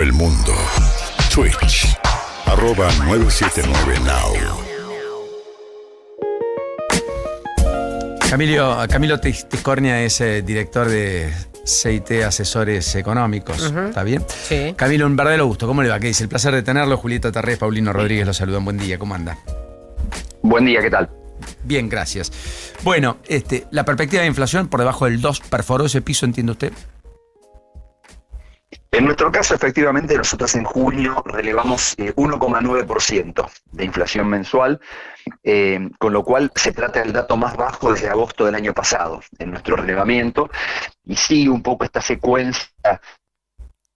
El mundo. Twitch. @979now. Camilo Tiscornia es director de CIT Asesores Económicos, ¿está bien? Sí. Camilo, un verdadero gusto. ¿Cómo le va? ¿Qué dice? El placer de tenerlo. Julieta Tarrés, Paulino Rodríguez lo saludan. Buen día, ¿cómo anda? Buen día, ¿qué tal? Bien, gracias. Bueno, la perspectiva de inflación por debajo del 2 perforó ese piso, ¿entiende usted? En nuestro caso, efectivamente, nosotros en junio relevamos 1,9% de inflación mensual, con lo cual se trata del dato más bajo desde agosto del año pasado en nuestro relevamiento, y sigue un poco esta secuencia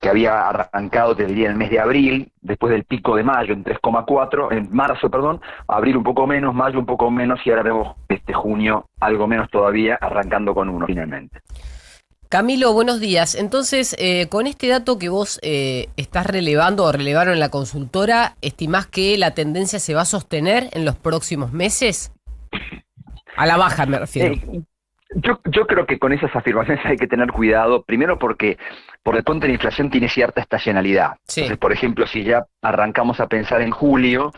que había arrancado, te diría, en el mes de abril, después del pico de mayo en 3,4, en marzo, perdón, abril un poco menos, mayo un poco menos, y ahora vemos junio algo menos todavía, arrancando con 1 finalmente. Camilo, buenos días. Entonces, con este dato que vos estás relevando o relevaron en la consultora, ¿estimás que la tendencia se va a sostener en los próximos meses? A la baja me refiero. Yo creo que con esas afirmaciones hay que tener cuidado, primero porque por de pronto la inflación tiene cierta estacionalidad. Sí. Entonces, por ejemplo, si ya arrancamos a pensar en julio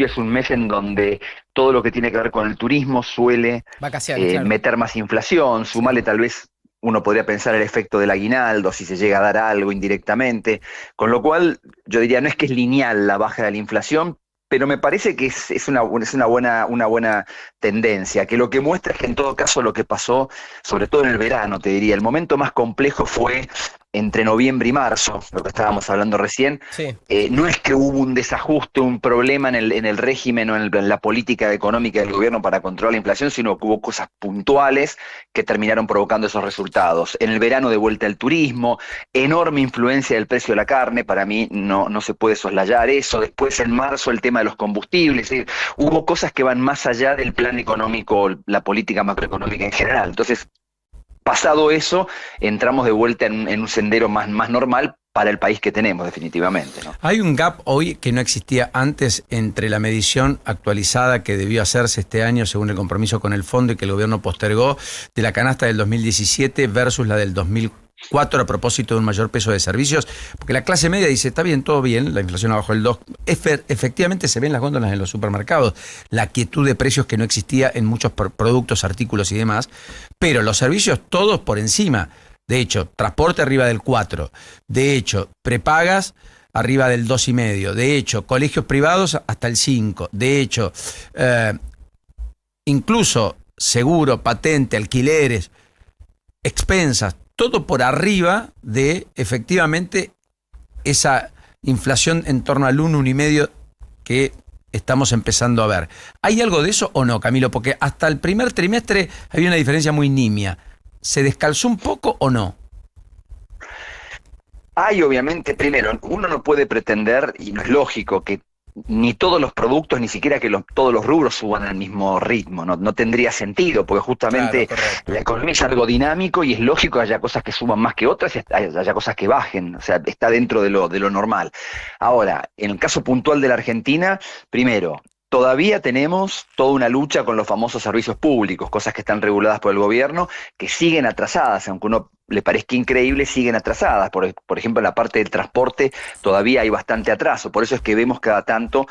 es un mes en donde todo lo que tiene que ver con el turismo suele Vacaciones, meter más inflación, sumarle tal vez. Uno podría pensar el efecto del aguinaldo, si se llega a dar algo indirectamente, con lo cual yo diría, no es que es lineal la baja de la inflación, pero me parece que es una buena tendencia, que lo que muestra es que en todo caso lo que pasó, sobre todo en el verano, te diría, el momento más complejo fue entre noviembre y marzo, lo que estábamos hablando recién. Sí. No es que hubo un desajuste, un problema en el régimen o en la política económica del gobierno para controlar la inflación, sino que hubo cosas puntuales que terminaron provocando esos resultados. En el verano, de vuelta al turismo, enorme influencia del precio de la carne, para mí no se puede soslayar eso. Después, en marzo, el tema de los combustibles. Es decir, hubo cosas que van más allá del plan económico, la política macroeconómica en general. Entonces, pasado eso, entramos de vuelta en un sendero más normal para el país que tenemos, definitivamente, ¿no? Hay un gap hoy que no existía antes entre la medición actualizada que debió hacerse este año según el compromiso con el fondo y que el gobierno postergó de la canasta del 2017 versus la del 2004 a propósito de un mayor peso de servicios, porque la clase media dice, está bien, todo bien, la inflación abajo del 2, efectivamente se ven las góndolas en los supermercados, la quietud de precios que no existía en muchos productos, artículos y demás, pero los servicios todos por encima. De hecho, transporte arriba del 4, de hecho, prepagas arriba del 2,5, de hecho, colegios privados hasta el 5, de hecho, incluso seguro, patente, alquileres, expensas, todo por arriba de, efectivamente, esa inflación en torno al 1,5 que estamos empezando a ver. ¿Hay algo de eso o no, Camilo? Porque hasta el primer trimestre había una diferencia muy nimia. ¿Se descalzó un poco o no? Hay, obviamente, primero, uno no puede pretender, y no es lógico, que ni todos los productos, ni siquiera que todos los rubros suban al mismo ritmo, no tendría sentido, porque justamente claro, la economía es algo dinámico y es lógico que haya cosas que suban más que otras y haya cosas que bajen, o sea, está dentro de lo normal. Ahora, en el caso puntual de la Argentina, primero, todavía tenemos toda una lucha con los famosos servicios públicos, cosas que están reguladas por el gobierno, que siguen atrasadas, aunque uno le parezca increíble, siguen atrasadas. Por ejemplo, en la parte del transporte todavía hay bastante atraso, por eso es que vemos cada tanto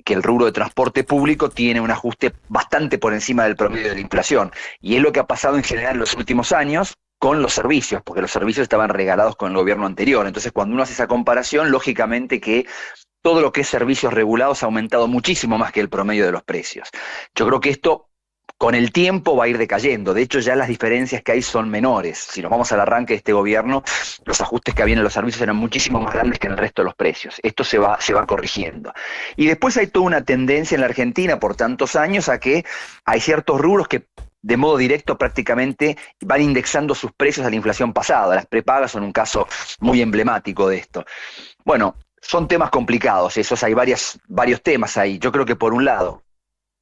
que el rubro de transporte público tiene un ajuste bastante por encima del promedio de la inflación, y es lo que ha pasado en general en los últimos años con los servicios, porque los servicios estaban regalados con el gobierno anterior. Entonces, cuando uno hace esa comparación, lógicamente que todo lo que es servicios regulados ha aumentado muchísimo más que el promedio de los precios. Yo creo que esto con el tiempo va a ir decayendo. De hecho, ya las diferencias que hay son menores. Si nos vamos al arranque de este gobierno, los ajustes que había en los servicios eran muchísimo más grandes que en el resto de los precios. Esto se va corrigiendo. Y después hay toda una tendencia en la Argentina por tantos años a que hay ciertos rubros que de modo directo prácticamente van indexando sus precios a la inflación pasada. Las prepagas son un caso muy emblemático de esto. Bueno, son temas complicados, hay varios temas ahí. Yo creo que por un lado,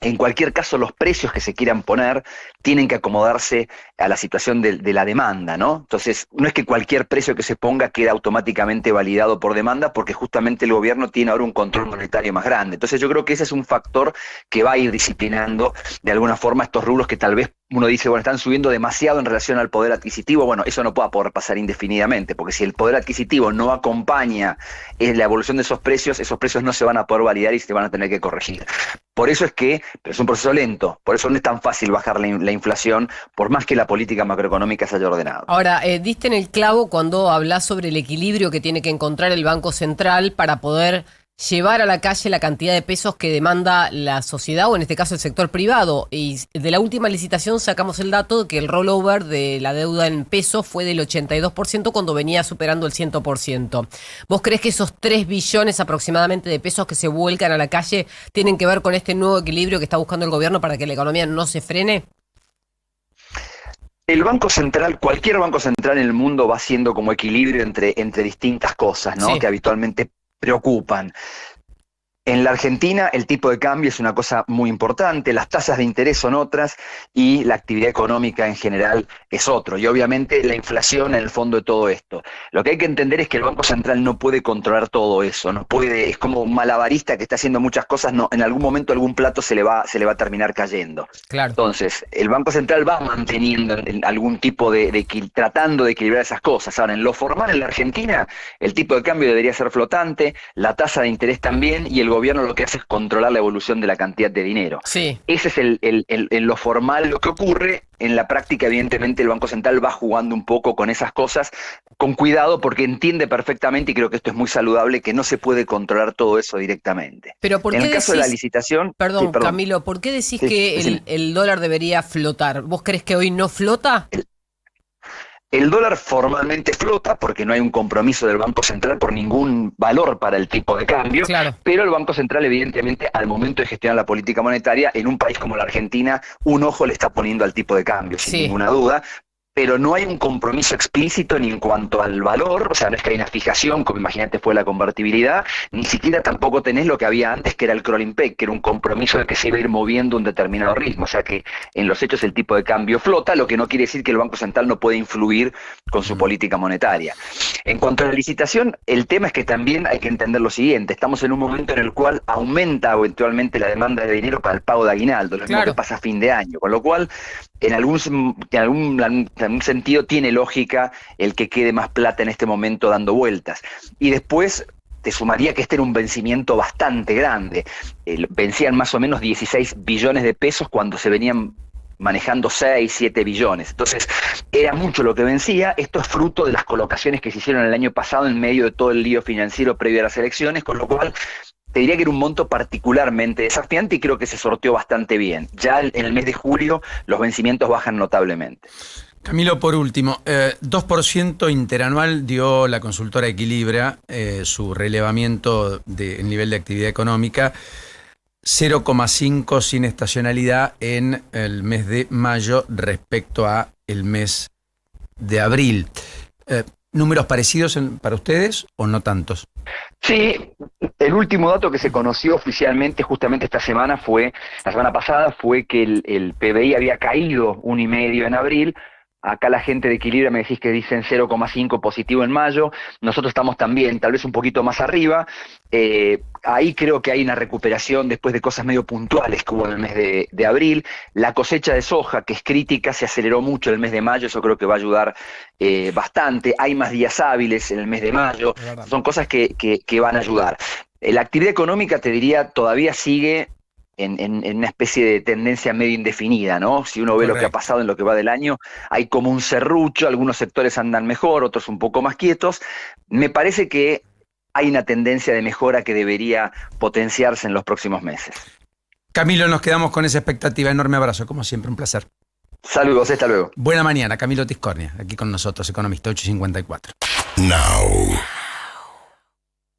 en cualquier caso, los precios que se quieran poner tienen que acomodarse a la situación de la demanda, ¿no? Entonces, no es que cualquier precio que se ponga quede automáticamente validado por demanda, porque justamente el gobierno tiene ahora un control monetario más grande. Entonces, yo creo que ese es un factor que va a ir disciplinando de alguna forma estos rubros que tal vez uno dice, bueno, están subiendo demasiado en relación al poder adquisitivo. Bueno, eso no puede poder pasar indefinidamente, porque si el poder adquisitivo no acompaña la evolución de esos precios no se van a poder validar y se van a tener que corregir. Por eso pero es un proceso lento, por eso no es tan fácil bajar la inflación, por más que la política macroeconómica se haya ordenado. Ahora, diste en el clavo cuando hablas sobre el equilibrio que tiene que encontrar el Banco Central para poder llevar a la calle la cantidad de pesos que demanda la sociedad, o en este caso el sector privado. Y de la última licitación sacamos el dato de que el rollover de la deuda en pesos fue del 82% cuando venía superando el 100%. ¿Vos crees que esos 3 billones aproximadamente de pesos que se vuelcan a la calle tienen que ver con este nuevo equilibrio que está buscando el gobierno para que la economía no se frene? El Banco Central, cualquier Banco Central en el mundo va haciendo como equilibrio entre distintas cosas, ¿no? Sí. Que habitualmente preocupan. En la Argentina el tipo de cambio es una cosa muy importante, las tasas de interés son otras y la actividad económica en general es otro. Y obviamente la inflación en el fondo de todo esto. Lo que hay que entender es que el Banco Central no puede controlar todo eso, no puede, es como un malabarista que está haciendo muchas cosas, no, en algún momento algún plato se le va a terminar cayendo. Claro. Entonces, el Banco Central va manteniendo algún tipo tratando de equilibrar esas cosas. Ahora, en lo formal en la Argentina, el tipo de cambio debería ser flotante, la tasa de interés también, y el gobierno lo que hace es controlar la evolución de la cantidad de dinero. Sí. Ese es en lo formal lo que ocurre. En la práctica, evidentemente, el Banco Central va jugando un poco con esas cosas, con cuidado, porque entiende perfectamente, y creo que esto es muy saludable, que no se puede controlar todo eso directamente. Pero ¿por qué en el caso de la decís- licitación... Perdón, sí, perdón. Camilo, ¿por qué decís Sí, que sí. el dólar debería flotar? ¿Vos crees que hoy no flota? El dólar formalmente flota porque no hay un compromiso del Banco Central por ningún valor para el tipo de cambio, Claro. pero el Banco Central evidentemente al momento de gestionar la política monetaria en un país como la Argentina, un ojo le está poniendo al tipo de cambio, sin Sí. ninguna duda. Pero no hay un compromiso explícito ni en cuanto al valor, o sea, no es que hay una fijación, como imagínate fue la convertibilidad, ni siquiera tampoco tenés lo que había antes, que era el crawling peg, que era un compromiso de que se iba a ir moviendo un determinado ritmo, o sea que en los hechos el tipo de cambio flota, lo que no quiere decir que el Banco Central no puede influir con su política monetaria. En cuanto a la licitación, el tema es que también hay que entender lo siguiente, estamos en un momento en el cual aumenta eventualmente la demanda de dinero para el pago de aguinaldo, lo mismo Claro. que pasa a fin de año, con lo cual en algún sentido tiene lógica el que quede más plata en este momento dando vueltas. Y después te sumaría que este era un vencimiento bastante grande. Vencían más o menos 16 billones de pesos cuando se venían manejando 6, 7 billones. Entonces, era mucho lo que vencía. Esto es fruto de las colocaciones que se hicieron el año pasado en medio de todo el lío financiero previo a las elecciones, con lo cual te diría que era un monto particularmente desafiante y creo que se sorteó bastante bien. Ya en el mes de julio los vencimientos bajan notablemente. Camilo, por último, 2% interanual dio la consultora Equilibra, su relevamiento del nivel de actividad económica, 0,5 sin estacionalidad en el mes de mayo respecto a el mes de abril. ¿Números parecidos para ustedes o no tantos? Sí, el último dato que se conoció oficialmente justamente la semana pasada, fue que el PBI había caído 1,5 en abril. Acá la gente de Equilibra me decís que dicen 0,5 positivo en mayo, nosotros estamos también, tal vez un poquito más arriba. Ahí creo que hay una recuperación después de cosas medio puntuales que hubo en el mes de abril. La cosecha de soja, que es crítica, se aceleró mucho en el mes de mayo, eso creo que va a ayudar bastante. Hay más días hábiles en el mes de mayo, son cosas que van a ayudar. La actividad económica, te diría, todavía sigue en una especie de tendencia medio indefinida, ¿no? Si uno ve lo que ha pasado en lo que va del año, hay como un serrucho, algunos sectores andan mejor, otros un poco más quietos. Me parece que hay una tendencia de mejora que debería potenciarse en los próximos meses. Camilo, nos quedamos con esa expectativa. Enorme abrazo, como siempre, un placer. Saludos, hasta luego. Buena mañana, Camilo Tiscornia, aquí con nosotros, economista 854. Now.